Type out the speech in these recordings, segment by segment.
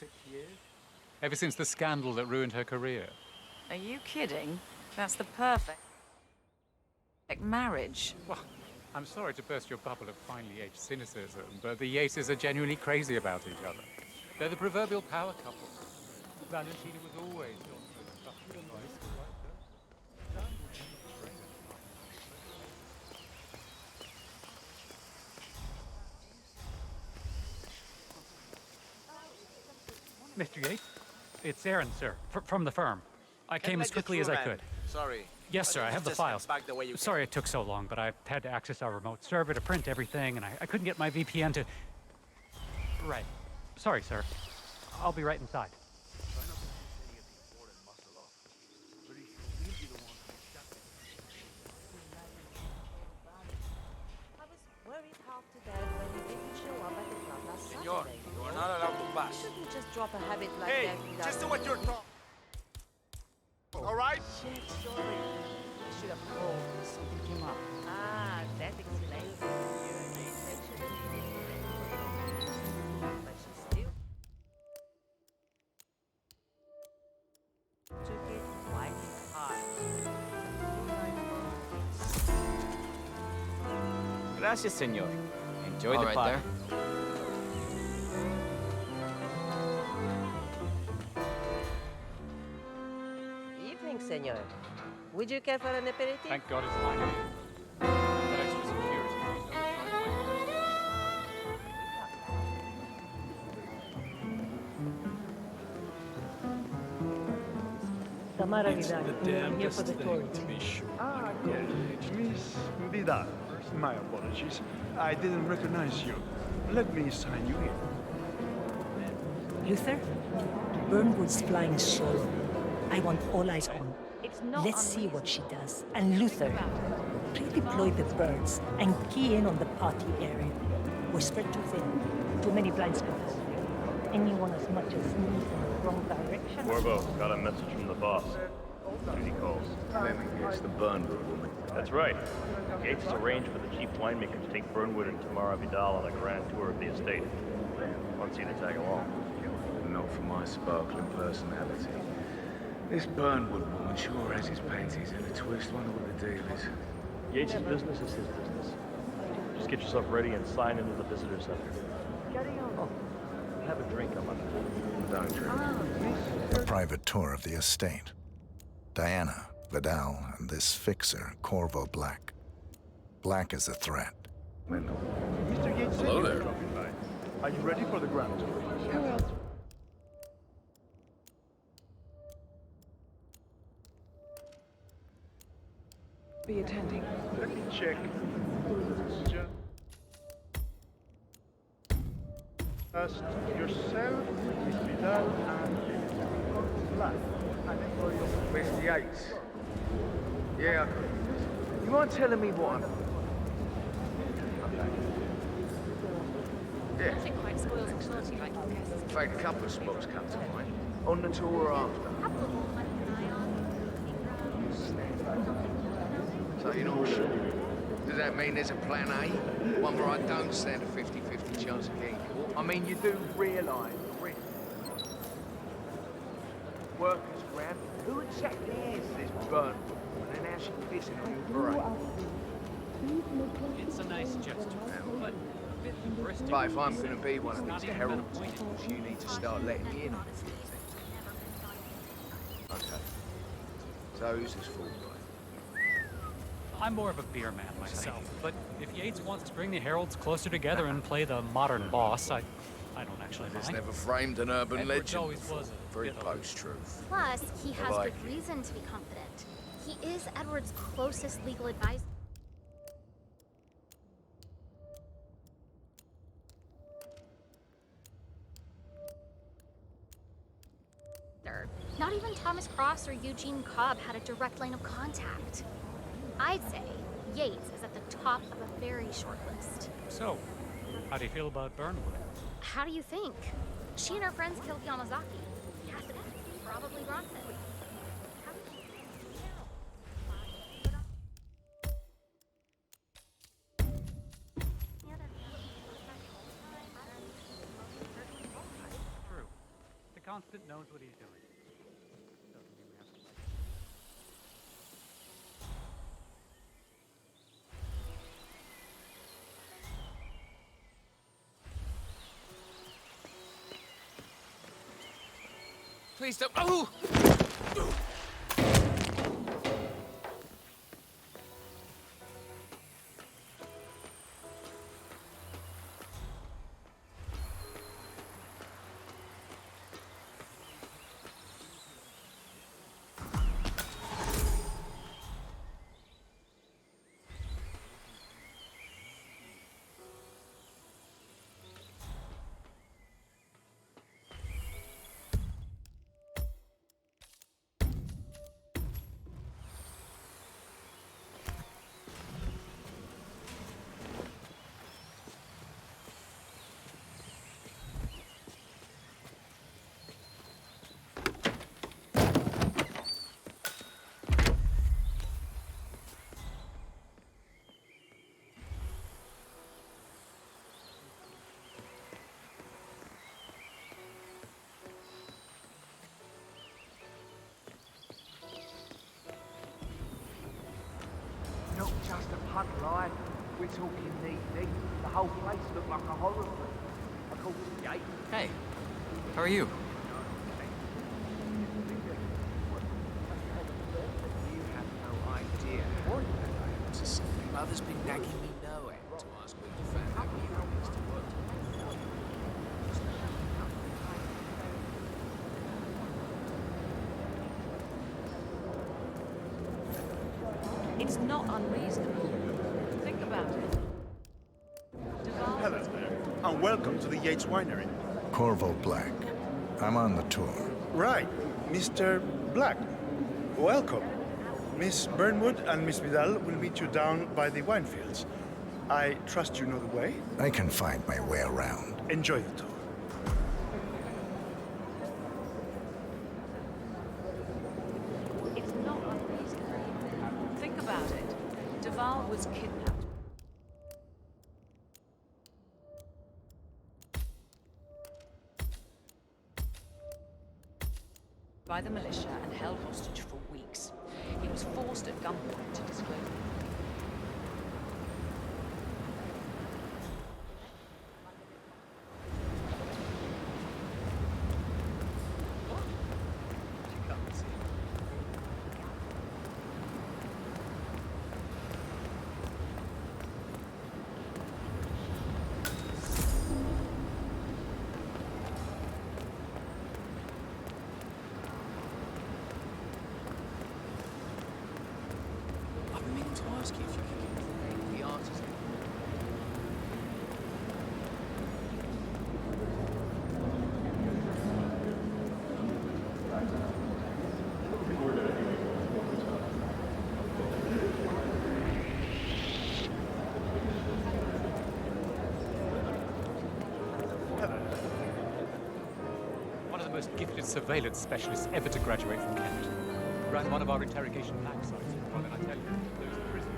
6 years. Ever since the scandal that ruined her career. Are you kidding? That's the perfect marriage. Well, I'm sorry to burst your bubble of finely aged cynicism, but the Yates are genuinely crazy about each other. They're the proverbial power couple. Valentina was always John Smith's trusted advice. Mr. Yates? It's Aaron, sir, from the firm. I came as quickly as I could. Sorry. Yes, sir, I have the files. Sorry it took so long, but I had to access our remote server to print everything, and I couldn't get my VPN to... Right. Sorry, sir. I'll be right inside. I was worried half to death when you didn't show up at the club last Senor, Saturday. you are not allowed to pass. You shouldn't just drop a habit like Hey, that without... just do what you're told. All right? Shit, sorry. I should have called when something came up. Ah, that explains it. But she still took it quite hard. Gracias, senor. Enjoy the right party. there. Evening, senor. Would you care for an aperitif? Thank God it's finally. That extra security means no Tamara It's Vidal, the I'm here damnedest for the thing tourists. to be sure. Yes, Miss Vidal. My apologies. I didn't recognize you. Let me sign you in. Luther? Burnwood's flying solo. I want all eyes on. Let's see what she does. And Luther, redeploy the birds and key in on the party area. We're spread too thin. Too many blind spots. Anyone as much as sneeze in the wrong direction? Corvo, got a message from the boss. Duty calls. Let me guess, the Burnwood woman. That's right. Gates has arranged for the chief winemaker to take Burnwood and Tamara Vidal on a grand tour of the estate. Wants you to tag along. Not for my sparkling personality. This Burnwood woman sure has his panties in a twist. Wonder what the deal is. Yates' business is his business. Just get yourself ready and sign into the visitor center. Oh, have a drink, I'm on the Don't drink. A private tour of the estate. Diana, Vidal, and this fixer, Corvo Black. Black is a threat. Mr. Yates, Hello there. Are you ready for the grand tour? Be attending. Let me check. Just yourself, Miss Vidal, and Black. Mr. Yates. Yeah, you aren't telling me what I'm... Okay. Yeah. Nothing quite spoils the quality like your guests. In fact, a couple of spots come to mind. On the tour or after. So you're not sure? Does that mean there's a plan A? One where I don't stand a 50-50 chance of getting caught? I mean, you do realise the risk. Workers grab. Who exactly is this Burnwood? And how she fits in on your parade? It's a nice gesture, but a bit hubristic. But if I'm going to be one of these heralds, you need to start letting me in on it. Okay. So who's this fool? I'm more of a beer man myself, but if Yates wants to bring the heralds closer together and play the modern boss, I don't actually It's mind. never framed an urban Edwards legend always before. was a Very bit of a- post-truth. Plus, he has like good it. reason to be confident. He is Edward's closest legal advisor. Not even Thomas Cross or Eugene Cobb had a direct line of contact. I'd say Yates is at the top of a very short list. So, how do you feel about Burnwood? How do you think? She and her friends killed Yamazaki. Cassidy, probably Bronson. How do you think? True. Constant knows what he's doing. Doesn't mean we have to like him. Please don't. Oh! Not just a pub line. We're talking knee-deep. The whole place looked like a horror film. Of course, Yates. Hey, how are you? You have no idea what I am to say. Mother's been nagging me no end to ask me to find out you needs to work. It's not unreasonable. Think about it. Hello there, and welcome to the Yates Winery. Corvo Black. I'm on the tour. Right, Mr. Black. Welcome. Miss Burnwood and Miss Vidal will meet you down by the wine fields. I trust you know the way. I can find my way around. Enjoy the tour. It's not unreasonable. Think about it. Duval was kidnapped. By the militia and held hostage for weeks. He was forced at gunpoint to disclose. I've been meaning to ask you if you could get the artisan. One of the most gifted surveillance specialists ever to graduate from Kent. Ran one of our interrogation mag sites. Well, then I tell you, those prisoners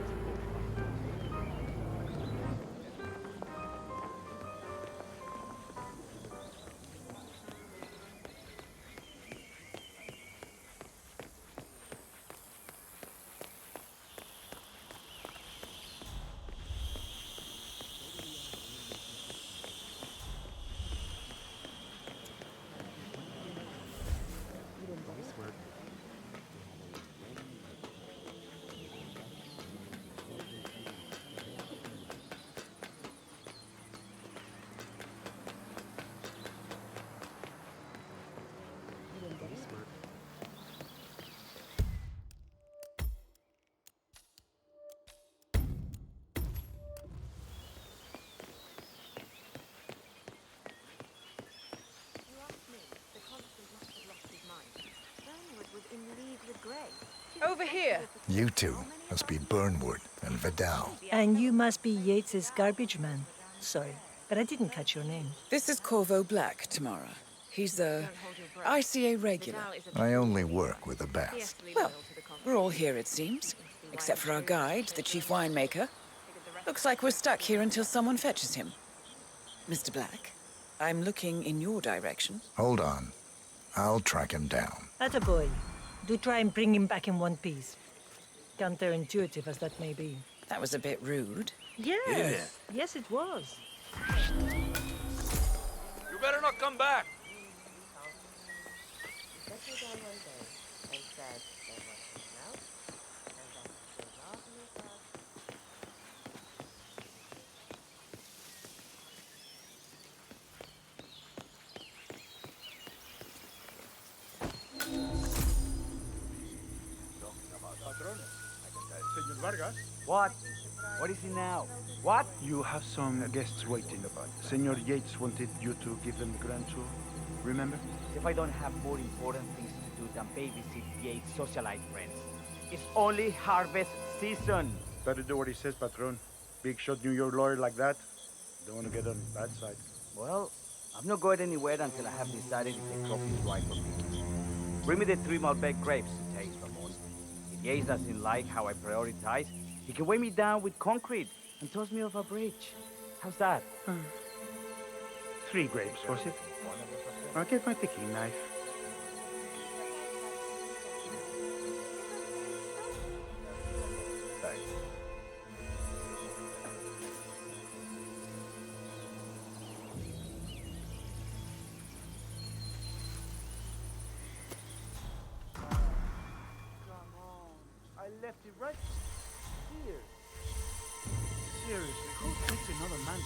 Over here. You two must be Burnwood and Vidal. And you must be Yates's garbage man. Sorry, but I didn't catch your name. This is Corvo Black, Tamara. He's the ICA regular. I only work with the best. Well, we're all here, it seems. Except for our guide, the chief winemaker. Looks like we're stuck here until someone fetches him. Mr. Black, I'm looking in your direction. Hold on. I'll track him down. Attaboy. Do try and bring him back in one piece. Counterintuitive as that may be. That was a bit rude. Yes. Yes, it was. You better not come back. Senor Vargas? What? What is it now? What? You have some guests waiting. Senor Yates wanted you to give them the grand tour. Remember? If I don't have more important things to do than babysit Yates' socialite friends. It's only harvest season. Better do what he says, Patron. Big shot New York lawyer like that. Don't want to get on his bad side. Well, I'm not going anywhere until I have decided if the crop is right for me. Bring me the 3 Malbec grapes to taste, Ramon. If Yates doesn't like how I prioritize, he can weigh me down with concrete and toss me off a bridge. How's that? 3 grapes, was it? I'll get my picking knife. I left it right here. Seriously, who takes another man?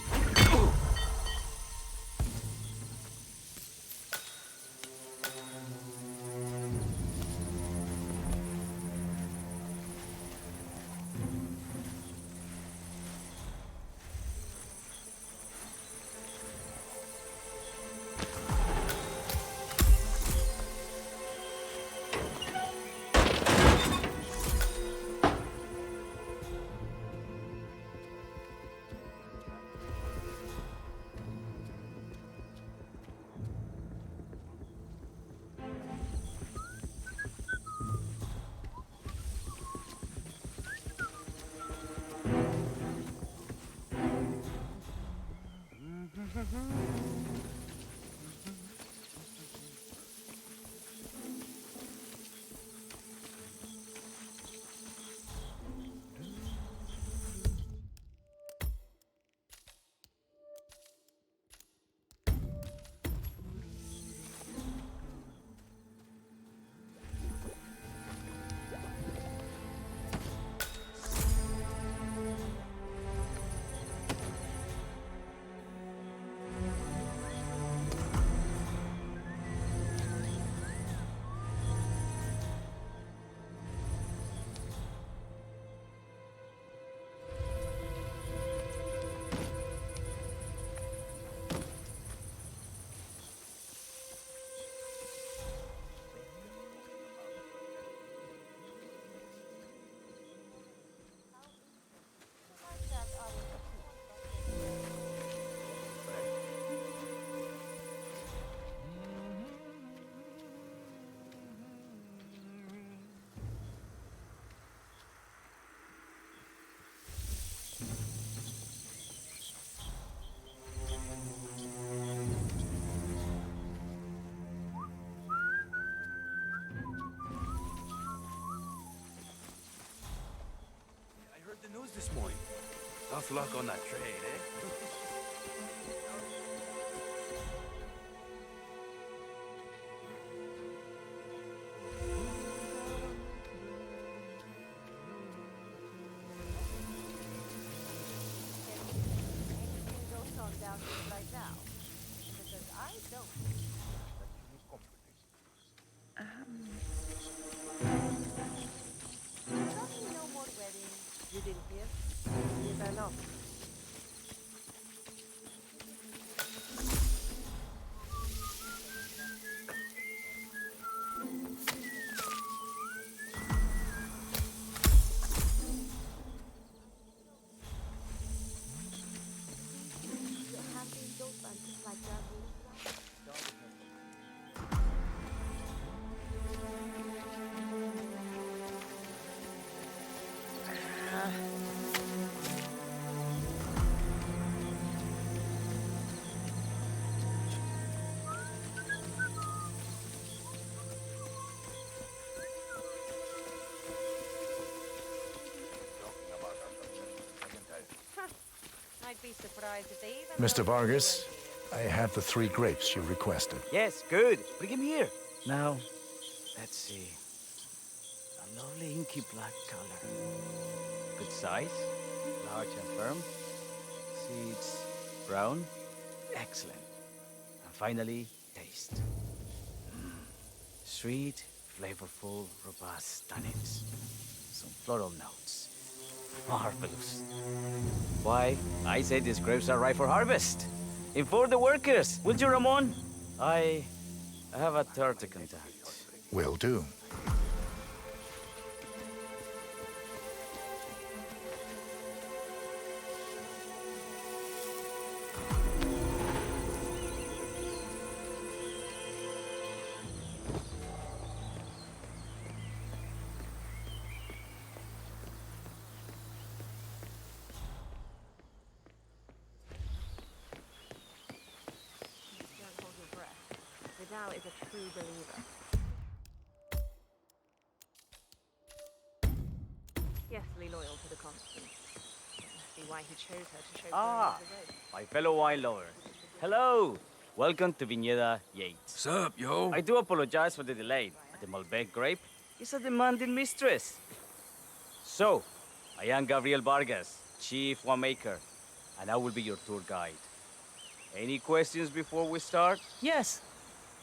The news this morning. Tough luck on that trade, eh? You didn't hear? Yes, I know. You have been those bunches like that. I'd be surprised if they even... Mr. Vargas, I have the 3 grapes you requested. Yes, good. Bring him here. Now, let's see. A lovely inky black color. Good size, large and firm. Seeds brown. Excellent. And finally, taste. Sweet, flavorful, robust tannins. Some floral notes. Marvelous. Why, I say these grapes are ripe for harvest. Inform the workers, will you, Ramon? I have a third to contact. Will do. Don't hold your breath. Vidal is a true believer. Fiercely loyal to the constant. Must be why he chose her to show Ah, the road. my fellow wine lovers. Hello. Welcome to Viñeda Yates. Sup, yo? I do apologize for the delay. The Malbec grape is a demanding mistress. So, I am Gabriel Vargas, Chief Winemaker, and I will be your tour guide. Any questions before we start? Yes,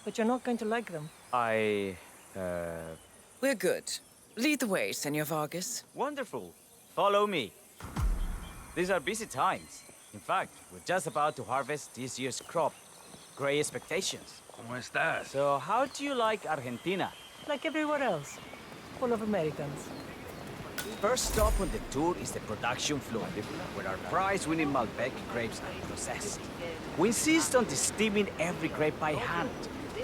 but you're not going to like them. We're good. Lead the way, Senor Vargas. Wonderful. Follow me. These are busy times. In fact, we're just about to harvest this year's crop. Great expectations. ¿Cómo estás? So, how do you like Argentina? Like everywhere else. Full of Americans. First stop on the tour is the production floor, where our prize-winning Malbec grapes are processed. We insist on steaming every grape by hand,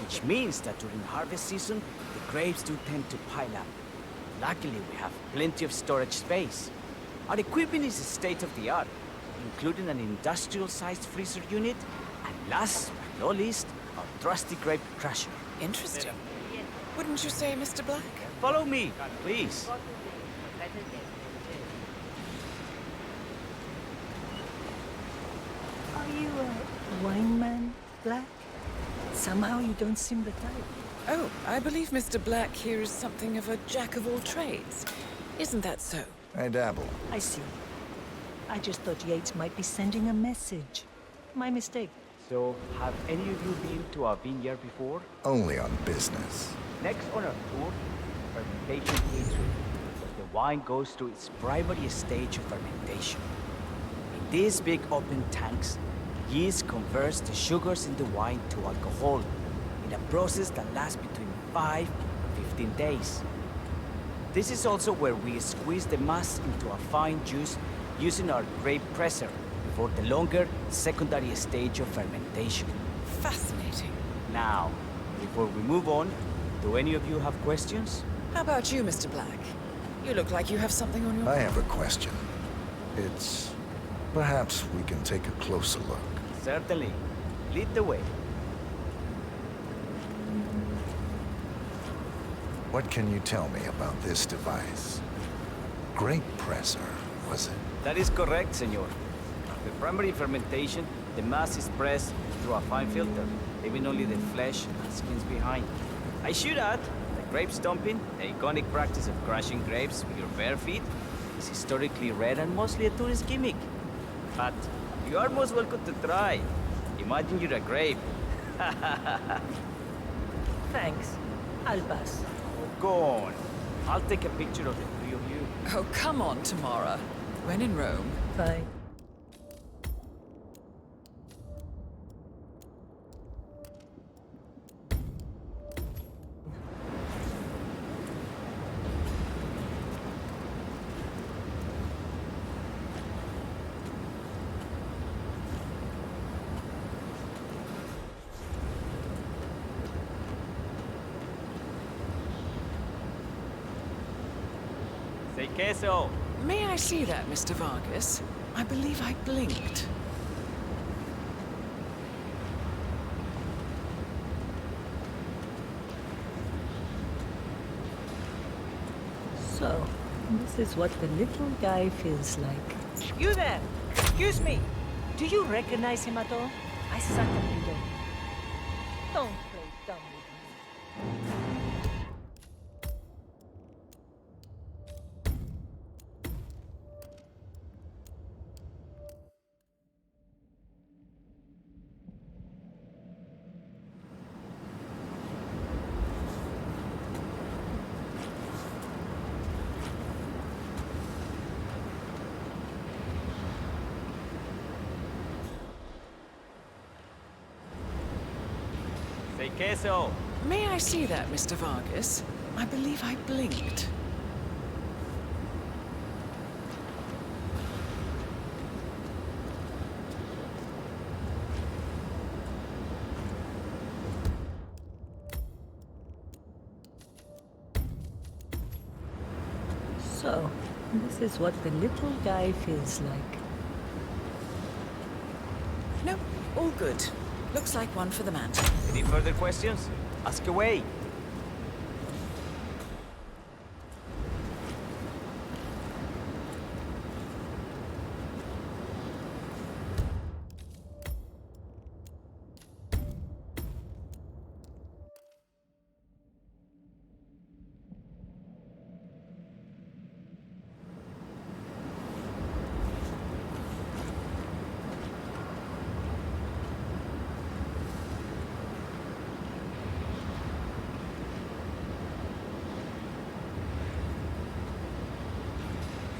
which means that during harvest season, the grapes do tend to pile up. Luckily, we have plenty of storage space. Our equipment is state-of-the-art, including an industrial-sized freezer unit, and last but not least, our trusty grape crusher. Interesting. Wouldn't you say, Mr. Black? Follow me, please. Are you a wine man, Black? Somehow you don't seem the type. Oh, I believe Mr. Black here is something of a jack-of-all-trades. Isn't that so? I dabble. I see. I just thought Yates might be sending a message. My mistake. So, have any of you been to a vineyard before? Only on business. Next on our tour, fermentation catering, where the wine goes through its primary stage of fermentation. In these big open tanks, yeast converts the sugars in the wine to alcohol in a process that lasts between 5 and 15 days. This is also where we squeeze the mass into a fine juice using our grape presser before the longer secondary stage of fermentation. Fascinating. Now, before we move on, do any of you have questions? How about you, Mr. Black? You look like you have something on your I have a question. It's... perhaps we can take a closer look. Certainly. Lead the way. What can you tell me about this device? Grape presser, was it? That is correct, senor. After primary fermentation, the mass is pressed through a fine filter, leaving only the flesh and skins behind. I should add, the grape stomping, the iconic practice of crushing grapes with your bare feet, is historically rare and mostly a tourist gimmick. But you are most welcome to try. Imagine you're a grape. Thanks. I'll pass. Go on. I'll take a picture of the 3 of you. Oh, come on, Tamara. When in Rome. Fine. Say queso. May I see that, Mr. Vargas? I believe I blinked. So, this is what the little guy feels like. You there! Excuse me! Do you recognize him at all? I certainly don't. Don't play dumb with me. Say queso. May I see that, Mr. Vargas? I believe I blinked. So, this is what the little guy feels like. No, all good. Looks like one for the man. Any further questions? Ask away.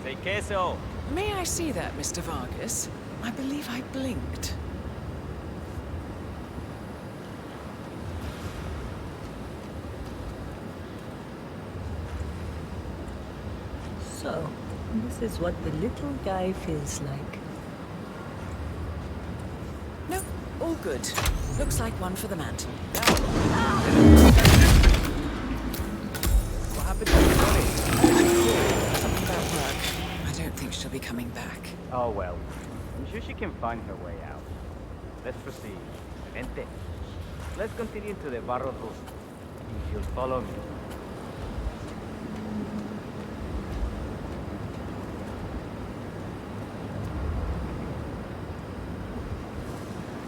Say queso. May I see that, Mr. Vargas? I believe I blinked. So, this is what the little guy feels like. No, all good. Looks like one for the man. What happened to the body? Something about work. I don't think she'll be coming back. Oh well. I'm sure she can find her way out. Let's proceed. Vente. Let's continue to the barro room. If you'll follow me.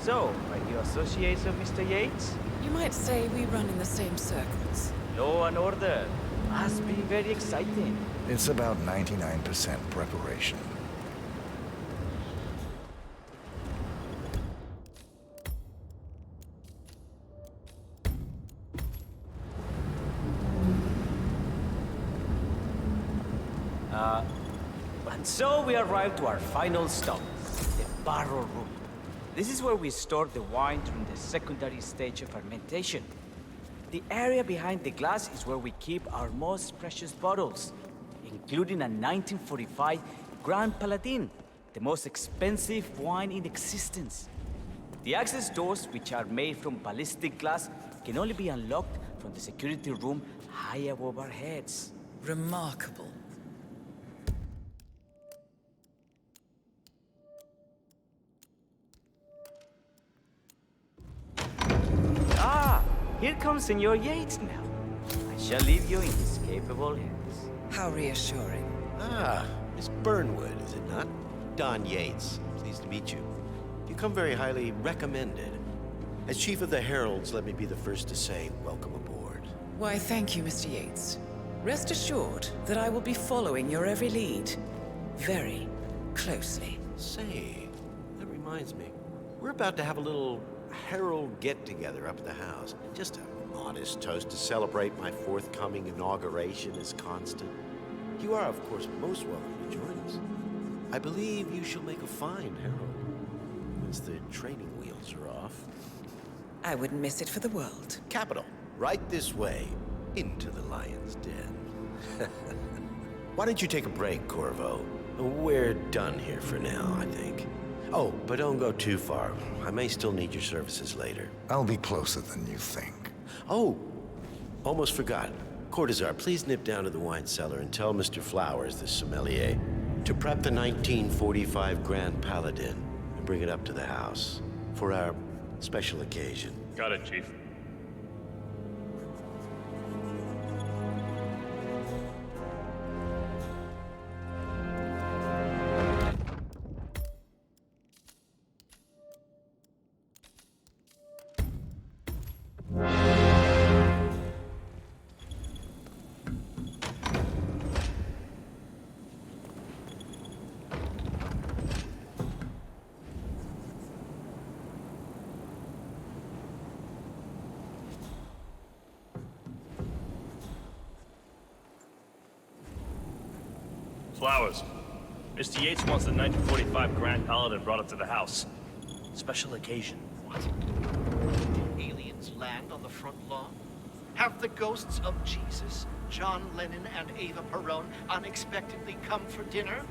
So, are you associates of Mr. Yates? You might say we run in the same circles. Law and order. Must be very exciting. It's about 99% preparation. And so we arrived to our final stop, the barrel room. This is where we store the wine during the secondary stage of fermentation. The area behind the glass is where we keep our most precious bottles, including a 1945 Grand Paladin, the most expensive wine in existence. The access doors, which are made from ballistic glass, can only be unlocked from the security room high above our heads. Remarkable. Ah, here comes Senor Yates now. I shall leave you in his capable hands. How reassuring. Ah, Miss Burnwood, is it not? Don Yates. Pleased to meet you. You come very highly recommended. As Chief of the Heralds, let me be the first to say welcome aboard. Why, thank you, Mr. Yates. Rest assured that I will be following your every lead. Very closely. Say, that reminds me. We're about to have a little Herald get-together up at the house. Just a modest toast to celebrate my forthcoming inauguration as Constant. You are, of course, most welcome to join us. I believe you shall make a fine Herald, once the training wheels are off. I wouldn't miss it for the world. Capital. Right this way, into the lion's den. Why don't you take a break, Corvo? We're done here for now, I think. Oh, but don't go too far. I may still need your services later. I'll be closer than you think. Oh, almost forgot. Cortazar, please nip down to the wine cellar and tell Mr. Flowers, the sommelier, to prep the 1945 Grand Paladin and bring it up to the house for our special occasion. Got it, Chief. Flowers. Mr. Yates wants the 1945 Grand Paladin brought up to the house. Special occasion. What? Did aliens land on the front lawn? Have the ghosts of Jesus, John Lennon, and Ava Perón unexpectedly come for dinner?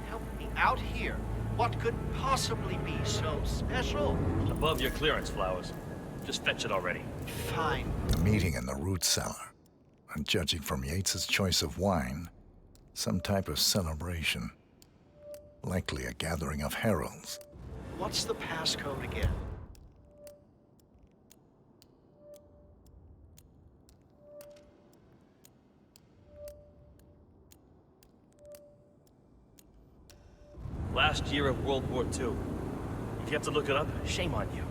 Help me out here. What could possibly be so special? Above your clearance, Flowers. Just fetch it already. Fine. A meeting in the root cellar. And judging from Yates's choice of wine, some type of celebration. Likely a gathering of heralds. What's the passcode again? Last year of World War II. If you have to look it up, shame on you.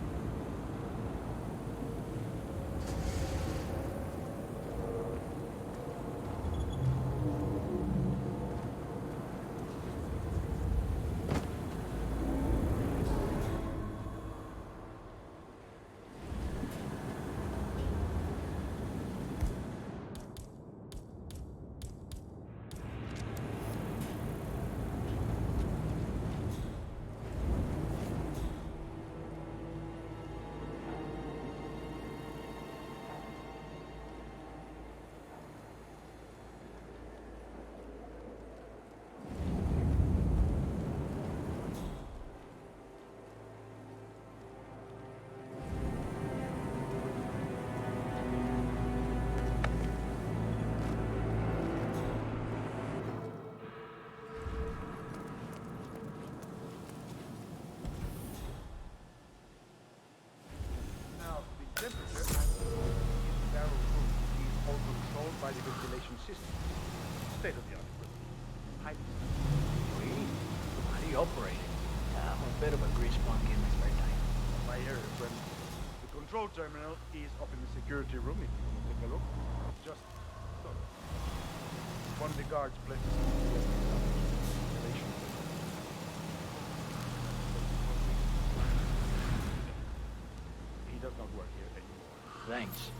By the ventilation system. State-of-the-art equipment. Highly operating. I'm a bit of a grease monkey in my spare time. My area, friend. The control terminal is up in the security room. If you want to take a look, just so. One of the guards places ventilation. He does not work here anymore. Thanks.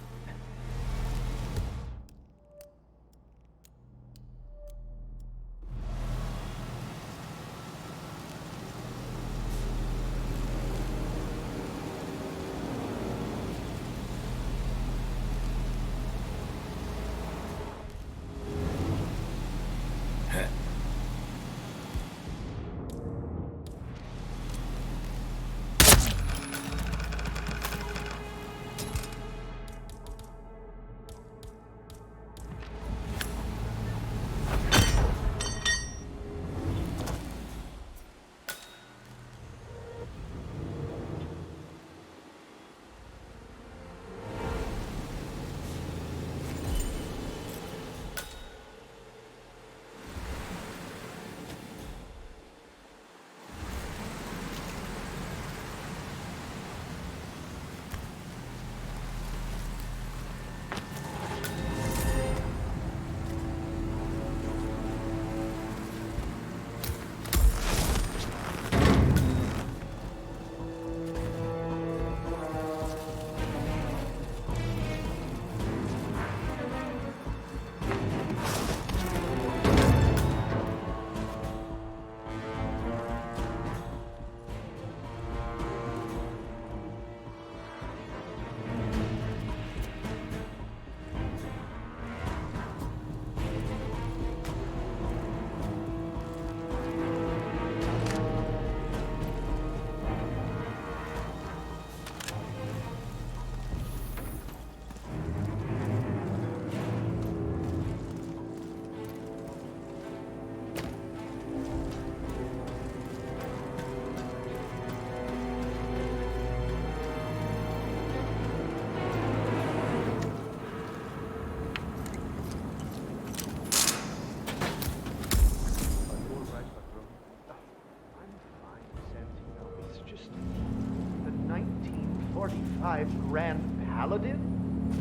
Grand Paladin?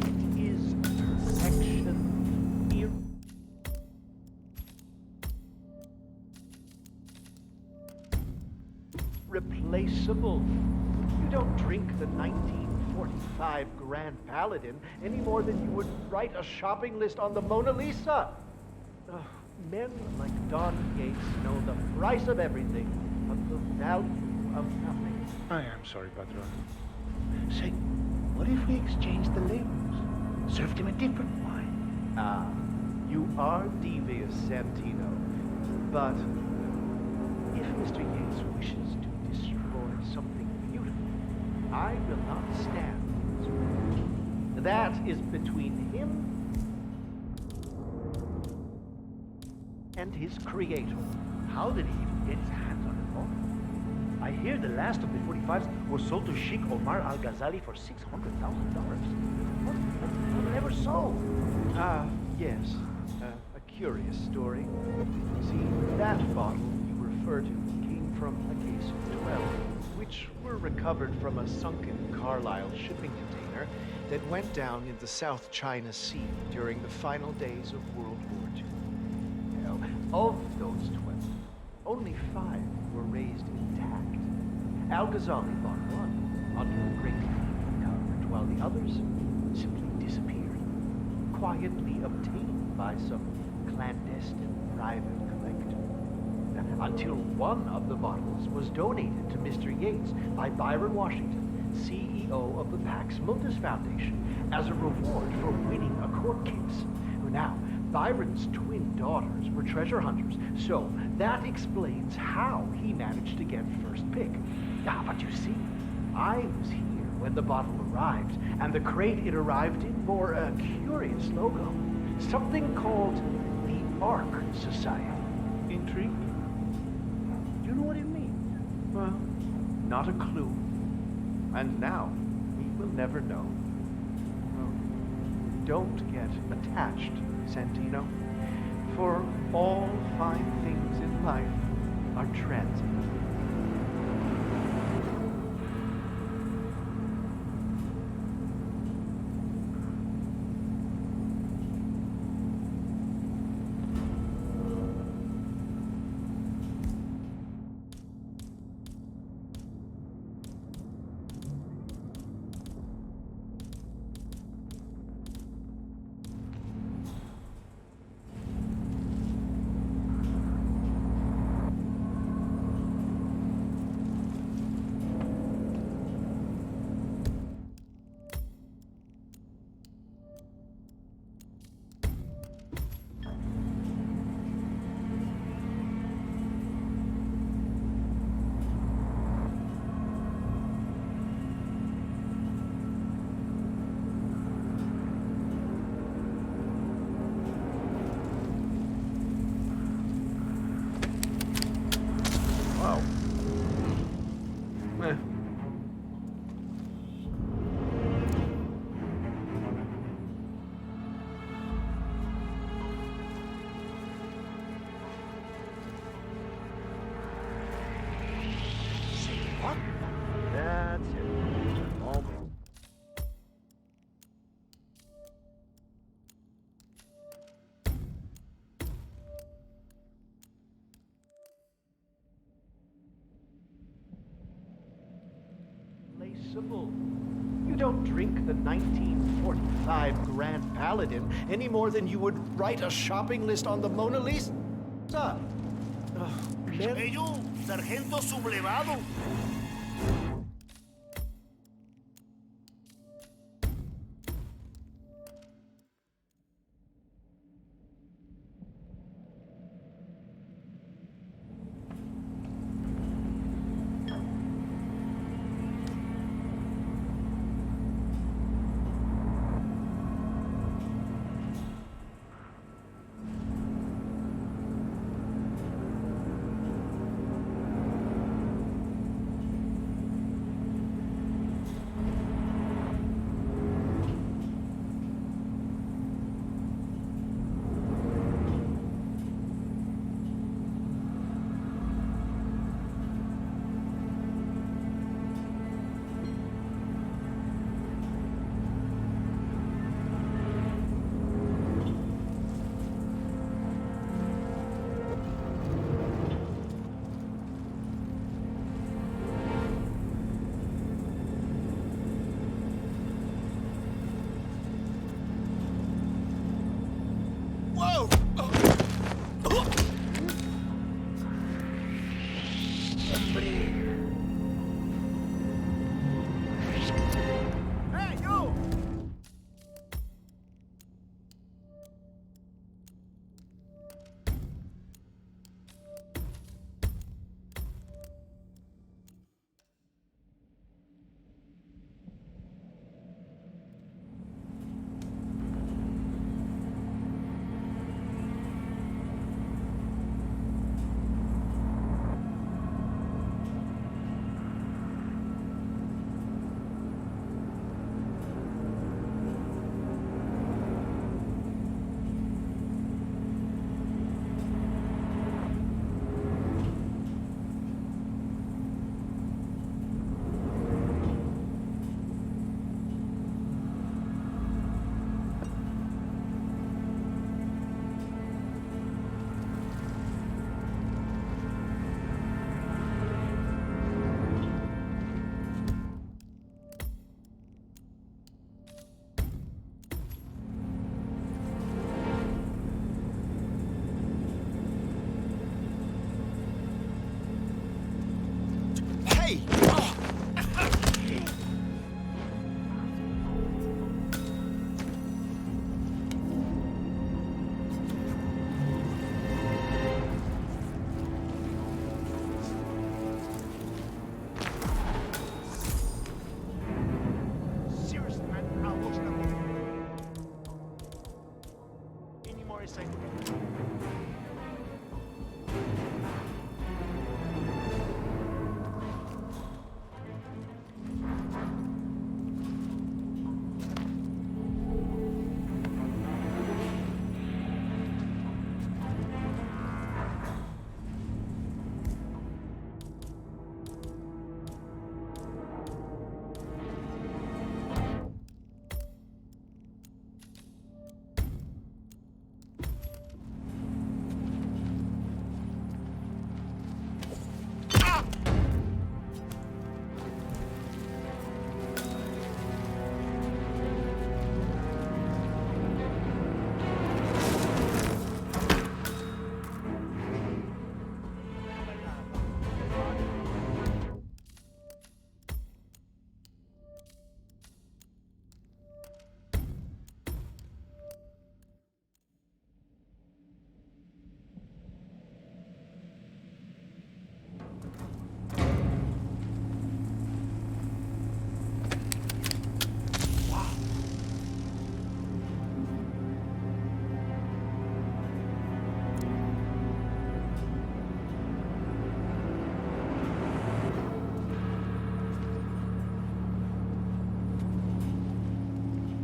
It is perfection. Irreplaceable. You don't drink the 1945 Grand Paladin any more than you would write a shopping list on the Mona Lisa. Men like Don Yates know the price of everything, but the value of nothing. I am sorry, Patron. Say, what if we exchanged the labels? Served him a different wine? Ah, you are devious, Santino. But if Mr. Yates wishes to destroy something beautiful, I will not stand in his way. That is between him and his creator. How did he even get his hands on it all? I hear the last of the 45s was sold to Sheikh Omar Al-Ghazali for $600,000. What never sold? Yes. A curious story. See, that bottle you refer to came from a case of 12, which were recovered from a sunken Carlisle shipping container that went down in the South China Sea during the final days of World War II. Now, of those 12, only 5 were raised intact. Al-Ghazali bought one under a great cover, while the others simply disappeared, quietly obtained by some clandestine private collector. Until one of the bottles was donated to Mr. Yates by Byron Washington, CEO of the Pax Multis Foundation, as a reward for winning a court case. Now, Byron's twin daughters were treasure hunters, so that explains how he managed to get first pick. But you see, I was here when the bottle arrived, and the crate it arrived in bore a curious logo. Something called the Ark Society. Intriguing. Do you know what it means? Well, not a clue. And now, we will never know. Don't get attached, Santino. For all fine things in life are transient. That's it. All placeable. You don't drink the 1945 Grand Paladin any more than you would write a shopping list on the Mona Lisa. Ello, sargento sublevado.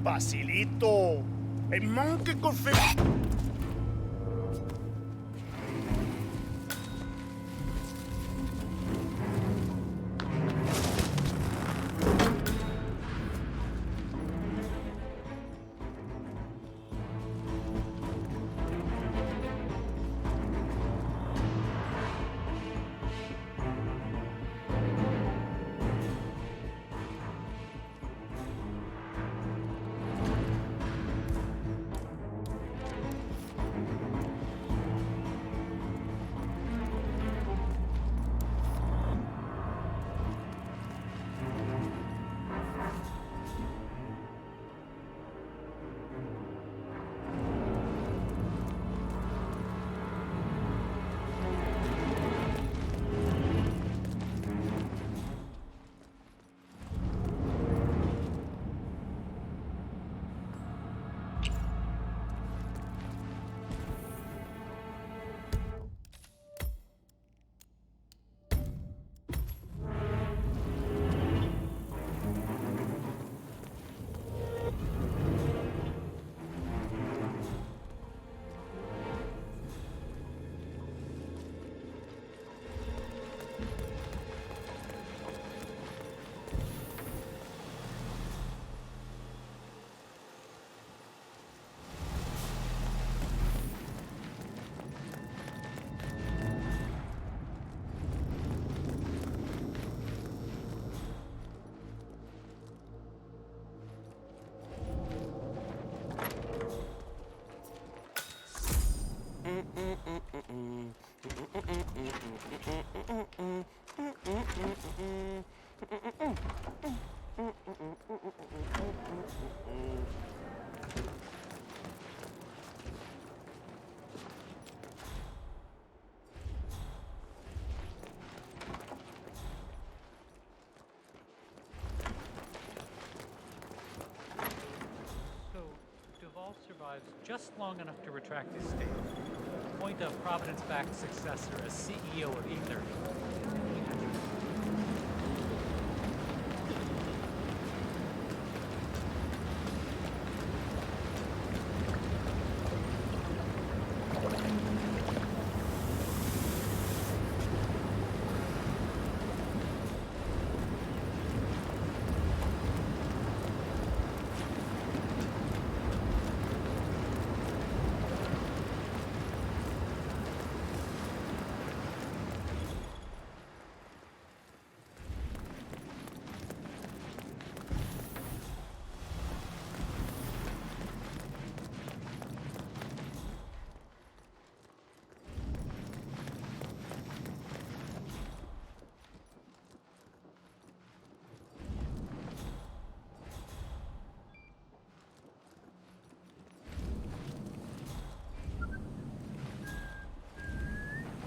Basilito! A monkey could fit. Survives just long enough to retract his statement, appoint a Providence-backed successor as CEO of Ether.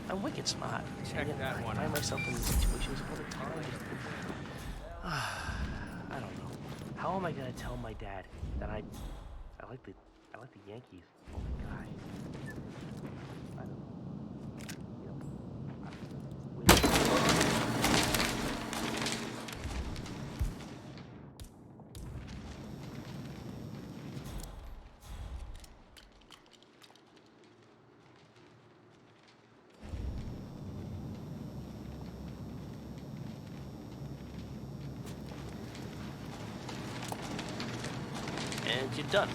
I'm wicked smart. Check that one I find out. myself in these situations all the time. I don't know. How am I gonna tell my dad that I like the Yankees? Oh my gosh. I don't know. And you're done.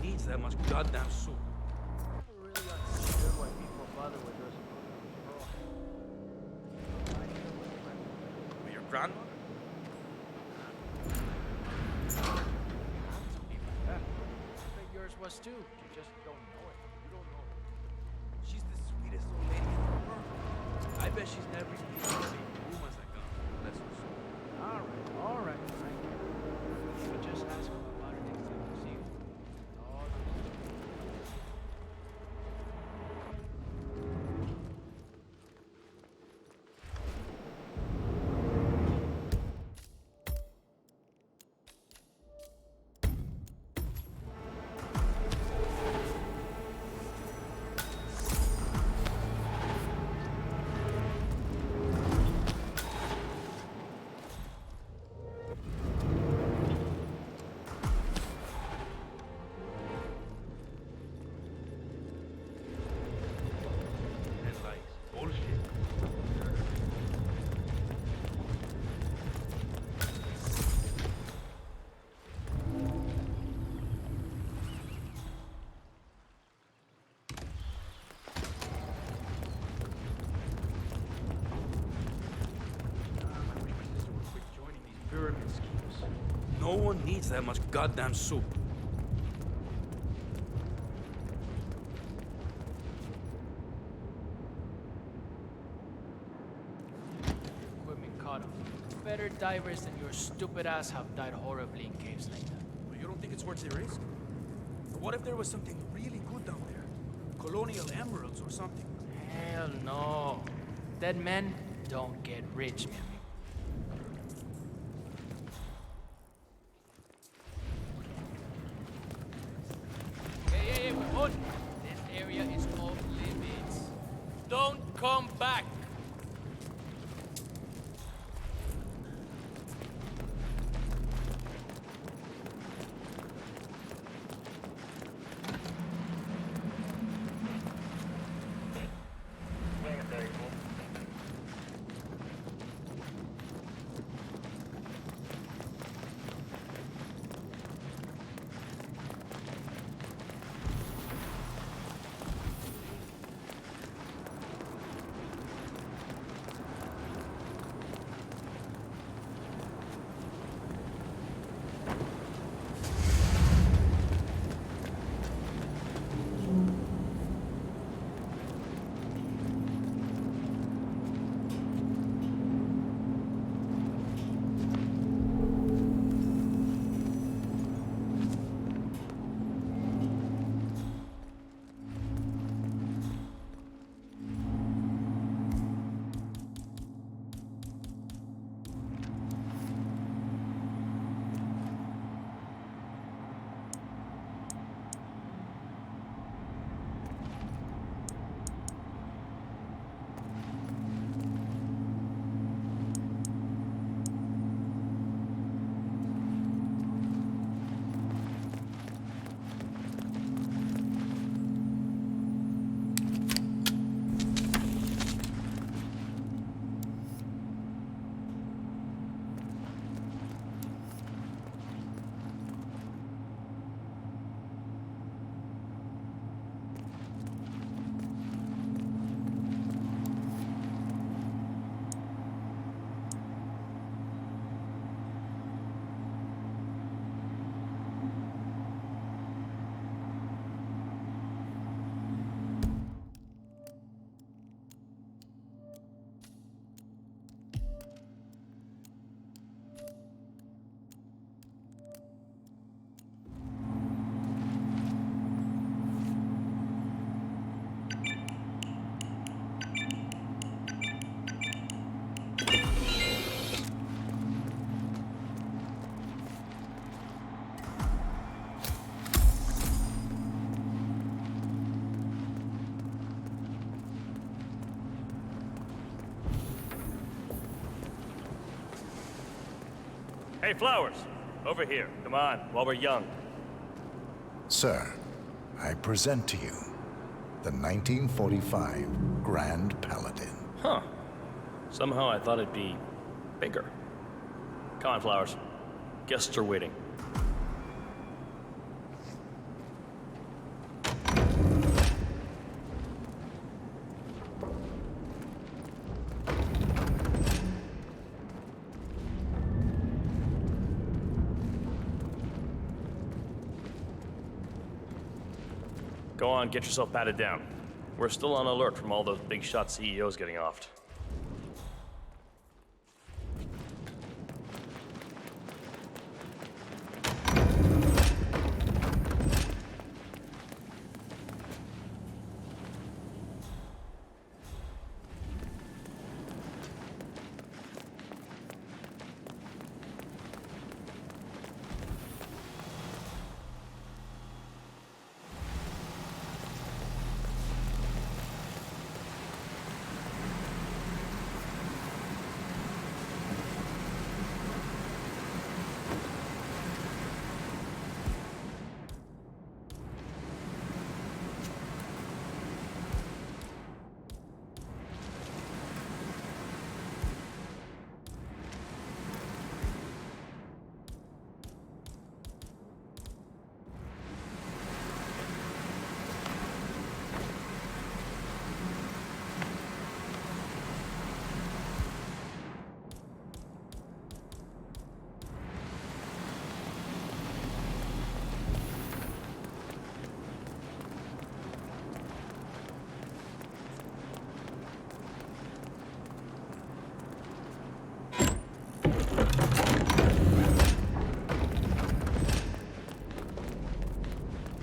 needs that much goddamn soup. Never really understood why people bother with us. With your grandmother? I bet yours was too. You just don't know it. You don't know it. She's the sweetest old lady in the world. I bet she's never even been in the same room as that guy. Bless her soul. All right. You just ask him about it next time you see him. All And like, bullshit. joining these pyramid schemes. No one needs that much goddamn soup. Equipment caught him. Better divers than your stupid ass have died horribly in caves like that. But you don't think it's worth the risk? But what if there was something really good down there? Colonial emeralds or something? Hell no. Dead men don't get rich, man. Hey, hold. This area is off limits. Don't come back. Hey, Flowers! Over here. Come on, while we're young. Sir, I present to you the 1945 Grand Paladin. Huh. Somehow I thought it'd be bigger. Come on, Flowers. Guests are waiting. Go on, get yourself patted down. We're still on alert from all those big shot CEOs getting offed.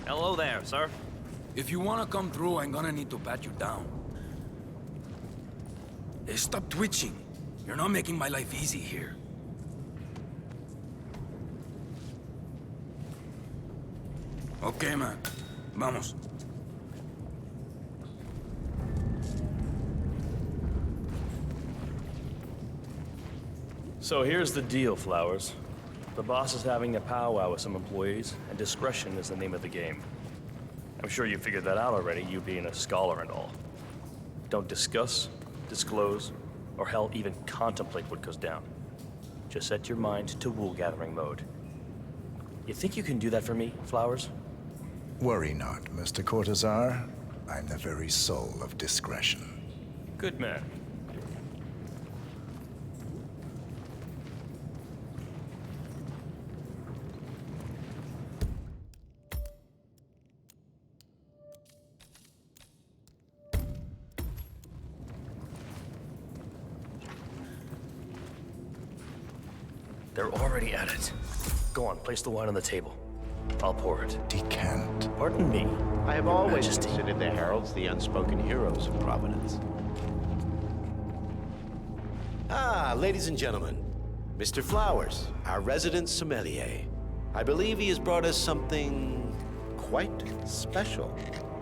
Hello there, sir. If you wanna come through, I'm gonna need to pat you down. Hey, stop twitching. You're not making my life easy here. Okay, man. Vamos. So here's the deal, Flowers. The boss is having a powwow with some employees, and discretion is the name of the game. I'm sure you figured that out already, you being a scholar and all. Don't discuss, disclose, or hell, even contemplate what goes down. Just set your mind to wool-gathering mode. You think you can do that for me, Flowers? Worry not, Mr. Cortazar. I'm the very soul of discretion. Good man. They're already at it. Go on, place the wine on the table. I'll pour it. Decant. Pardon me. I have always Majesty. considered the heralds the unspoken heroes of Providence. Ah, ladies and gentlemen, Mr. Flowers, our resident sommelier. I believe he has brought us something quite special.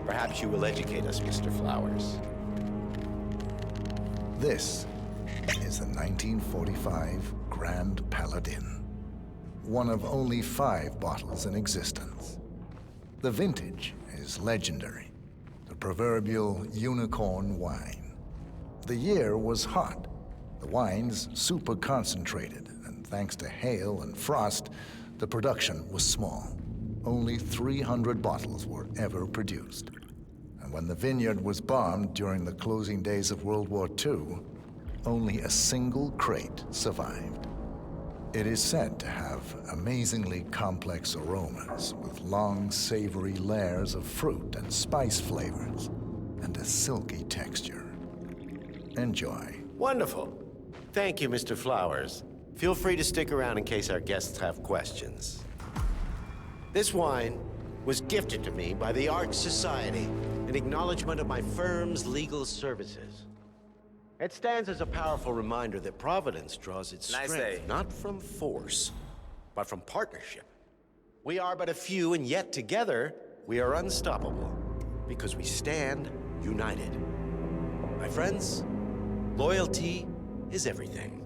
Perhaps you will educate us, Mr. Flowers. This is the 1945 Grand Paladin. One of only 5 bottles in existence. The vintage is legendary, the proverbial unicorn wine. The year was hot, the wine's super concentrated, and thanks to hail and frost, the production was small. Only 300 bottles were ever produced. And when the vineyard was bombed during the closing days of World War II, only a single crate survived. It is said to have amazingly complex aromas with long, savory layers of fruit and spice flavors, and a silky texture. Enjoy. Wonderful. Thank you, Mr. Flowers. Feel free to stick around in case our guests have questions. This wine was gifted to me by the Arch Society in acknowledgement of my firm's legal services. It stands as a powerful reminder that Providence draws its strength not from force, but from partnership. We are but a few, and yet together we are unstoppable because we stand united. My friends, loyalty is everything,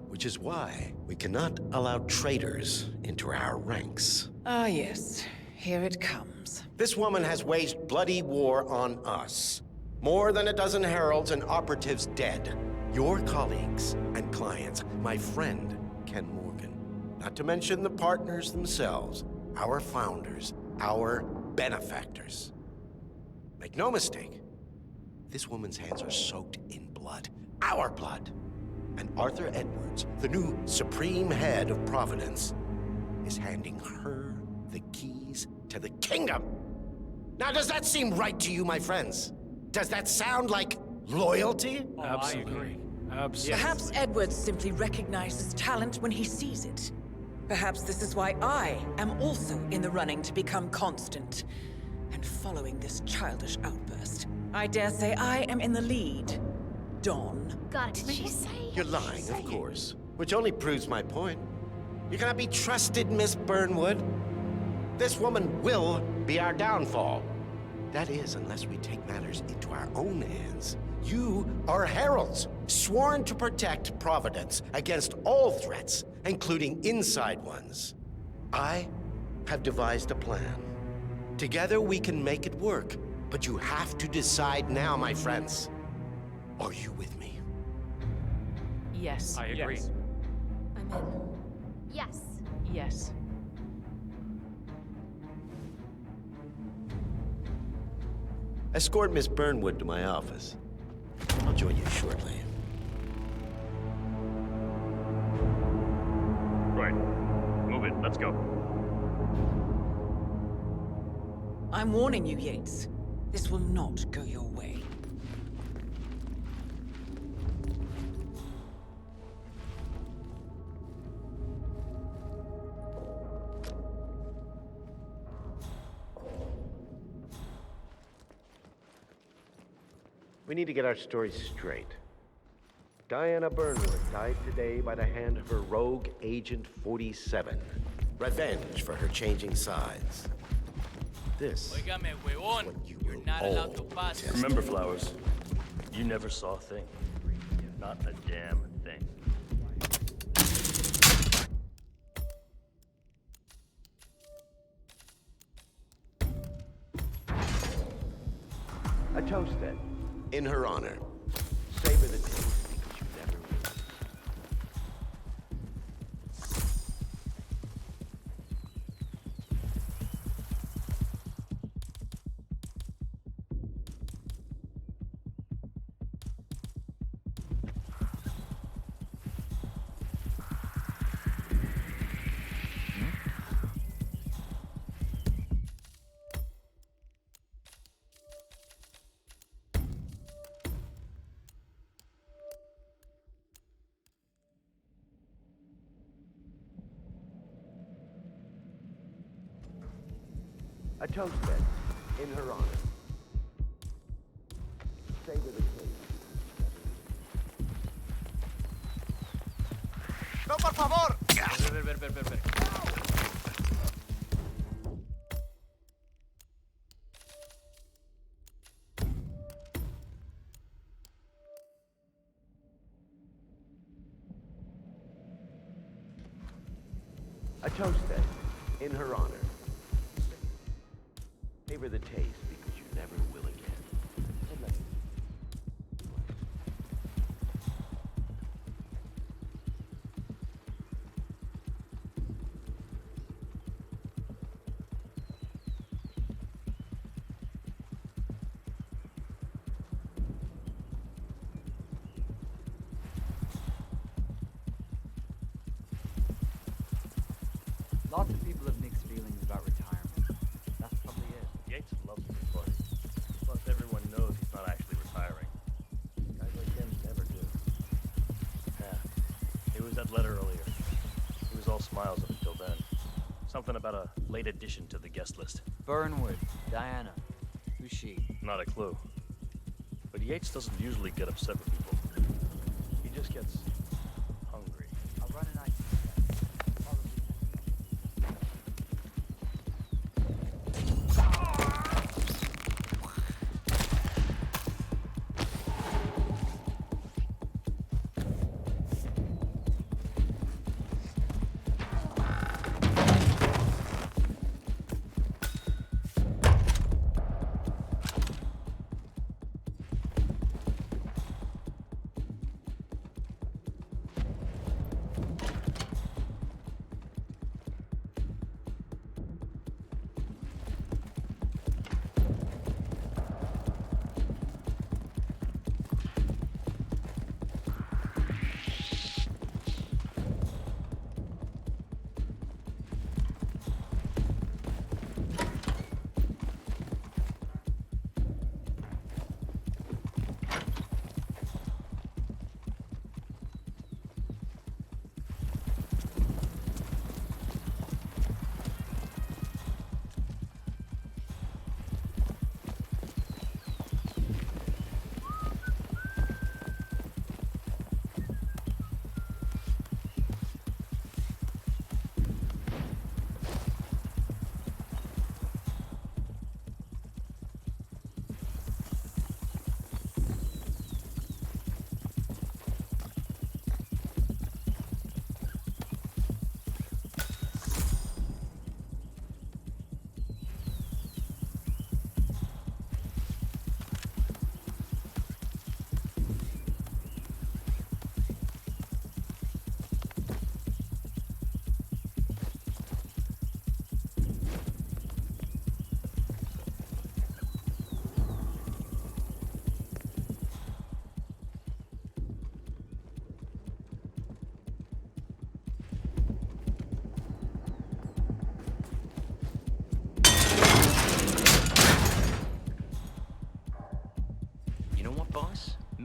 which is why we cannot allow traitors into our ranks. Ah, yes. Here it comes. This woman has waged bloody war on us. More than a dozen heralds and operatives dead. Your colleagues and clients, my friend, Ken Morgan. Not to mention the partners themselves, our founders, our benefactors. Make no mistake, this woman's hands are soaked in blood. Our blood. And Arthur Edwards, the new supreme head of Providence, is handing her the keys to the kingdom. Now, does that seem right to you, my friends? Does that sound like loyalty? Absolutely. Absolutely. Perhaps Edwards simply recognizes talent when he sees it. Perhaps this is why I am also in the running to become constant. And following this childish outburst, I dare say I am in the lead. Dawn. God, did she say? You're lying, of course. Which only proves my point. You cannot be trusted, Miss Burnwood. This woman will be our downfall. That is, unless we take matters into our own hands. You are heralds, sworn to protect Providence against all threats, including inside ones. I have devised a plan. Together we can make it work, but you have to decide now, my friends. Are you with me? Yes. I agree. Yes. I'm in. Yes. Yes. Escort Miss Burnwood to my office. I'll join you shortly. Right. Move it. Let's go. I'm warning you, Yates. This will not go your way. We need to get our story straight. Diana Burnwood died today by the hand of her rogue Agent 47. Revenge for her changing sides. This Óigame, huevón. You're not all allowed to pass. Remember, Flowers, you never saw a thing. Not a damn thing. A toast then. In her honor. Savor the taste because you never will. A toast then, in her honor. Savor the taste. No, por favor. Ver. A toast then, in her honor. Savor the taste because you never will again. Lots of people have mixed feelings about retirement. That's probably it. Yates loves to party. Plus, everyone knows he's not actually retiring. Guys like him never do. Yeah. It was that letter earlier. He was all smiles up until then. Something about a late addition to the guest list. Burnwood, Diana. Who's she? Not a clue. But Yates doesn't usually get upset with people. He just gets hungry. I'll run an IT check.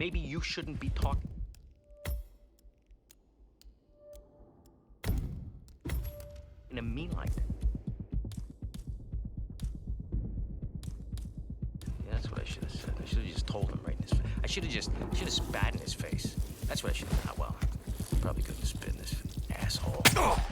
maybe you shouldn't be talking to me like that. Yeah, that's what I should have said. I should have just told him right in his face. I should have spat in his face. That's what I should have done. Well, probably couldn't have spit in this asshole. Oh!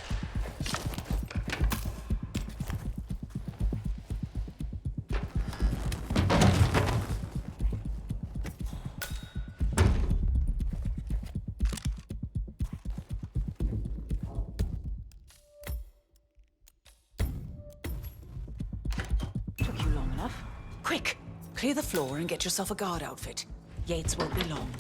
Took you long enough. Quick! Clear the floor and get yourself a guard outfit. Yates won't be long.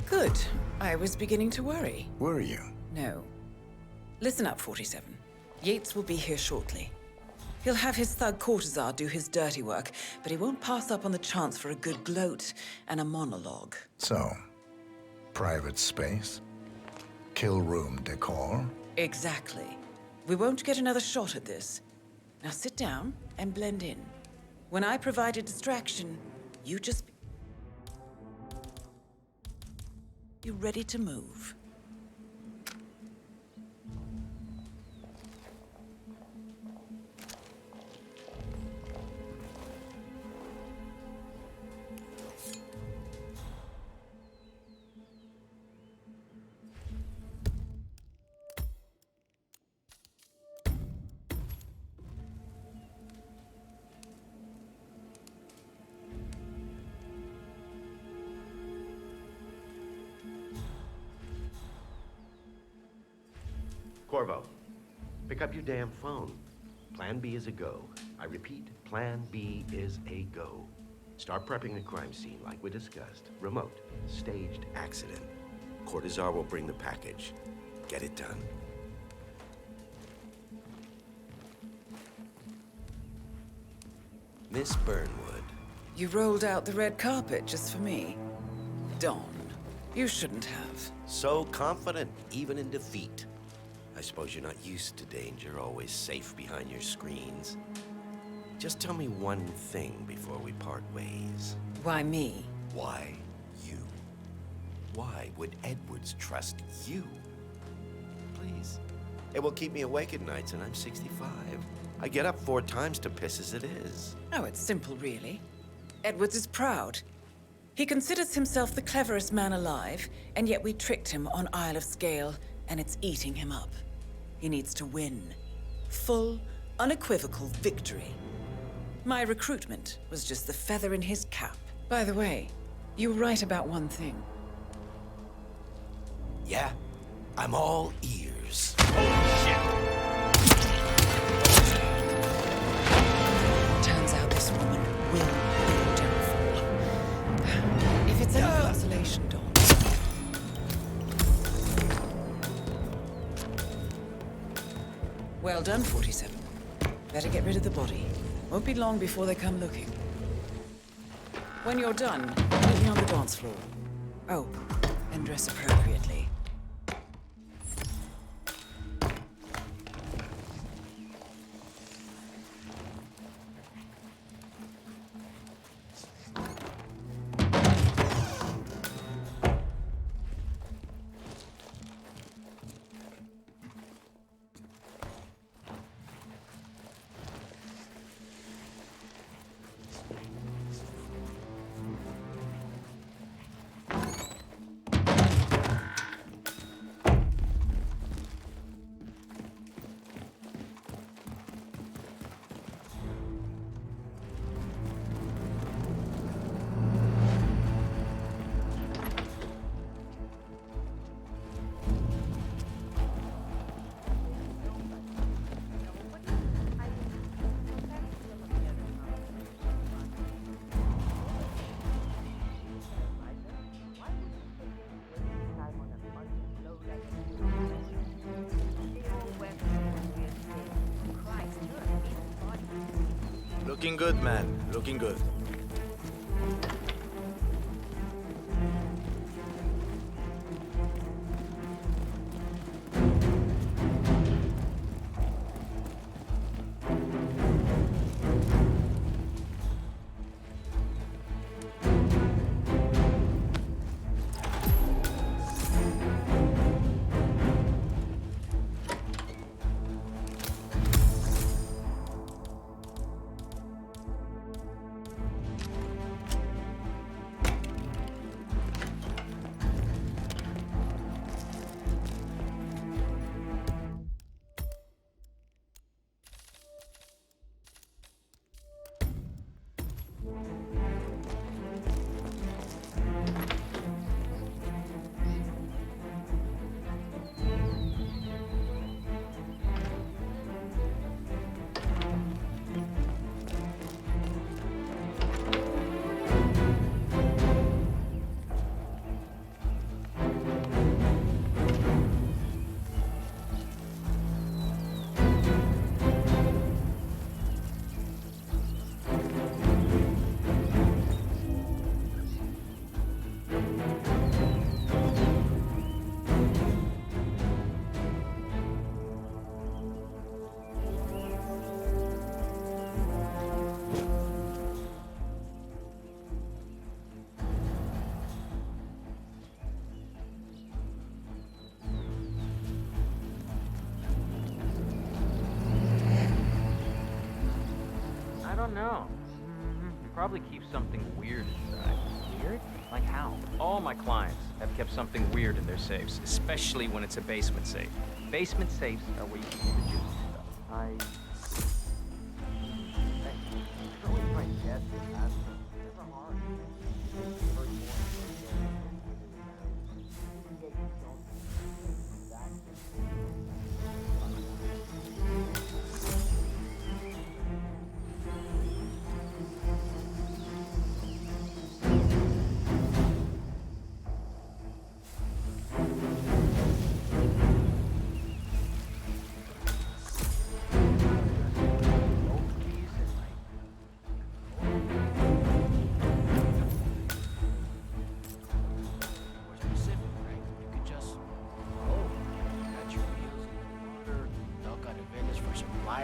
Good. I was beginning to worry. Were you? No. Listen up, 47. Yates will be here shortly. He'll have his thug Cortazar do his dirty work, but he won't pass up on the chance for a good gloat and a monologue. So, private space? Kill room decor? Exactly. We won't get another shot at this. Now sit down and blend in. When I provide a distraction, you just be ready to move. Corvo, pick up your damn phone. Plan B is a go. I repeat, Plan B is a go. Start prepping the crime scene like we discussed. Remote, staged accident. Cortazar will bring the package. Get it done. Miss Burnwood. You rolled out the red carpet just for me. Dawn, you shouldn't have. So confident, even in defeat. I suppose you're not used to danger, always safe behind your screens. Just tell me one thing before we part ways. Why me? Why you? Why would Edwards trust you? Please. It will keep me awake at nights, and I'm 65. I get up 4 times to piss as it is. Oh, it's simple, really. Edwards is proud. He considers himself the cleverest man alive, and yet we tricked him on Isle of Scale, and it's eating him up. He needs to win. Full, unequivocal victory. My recruitment was just the feather in his cap. By the way, you were right about one thing. Yeah? I'm all ears. Turns out this woman will be your downfall. If it's any consolation, Dawn. Well done, 47. Better get rid of the body. Won't be long before they come looking. When you're done, meet me on the dance floor. Oh, and dress appropriately. Looking good, man. Looking good. I don't know. Probably keep something weird inside. Weird? Like how? All my clients have kept something weird in their safes, especially when it's a basement safe. Basement safes are where you keep the juicy stuff. Hey, it's always my guess is asking. It's never hard.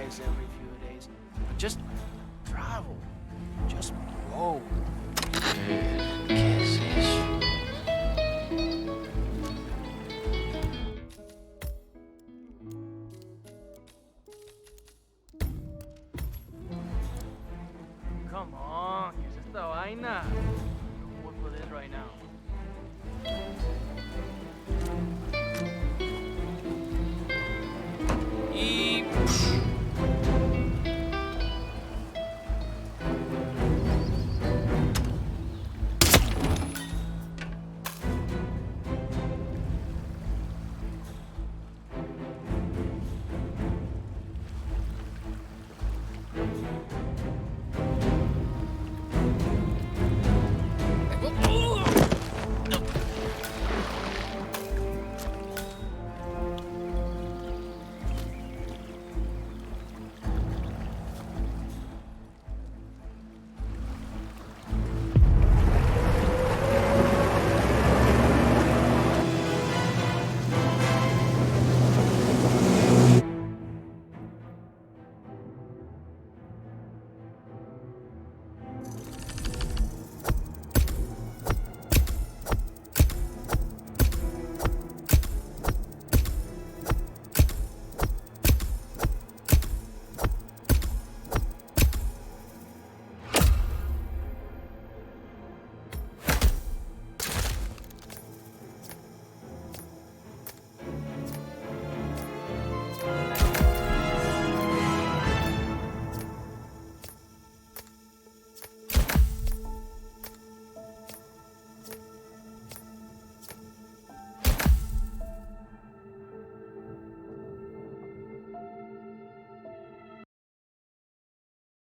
Every few days. Just travel. Just go.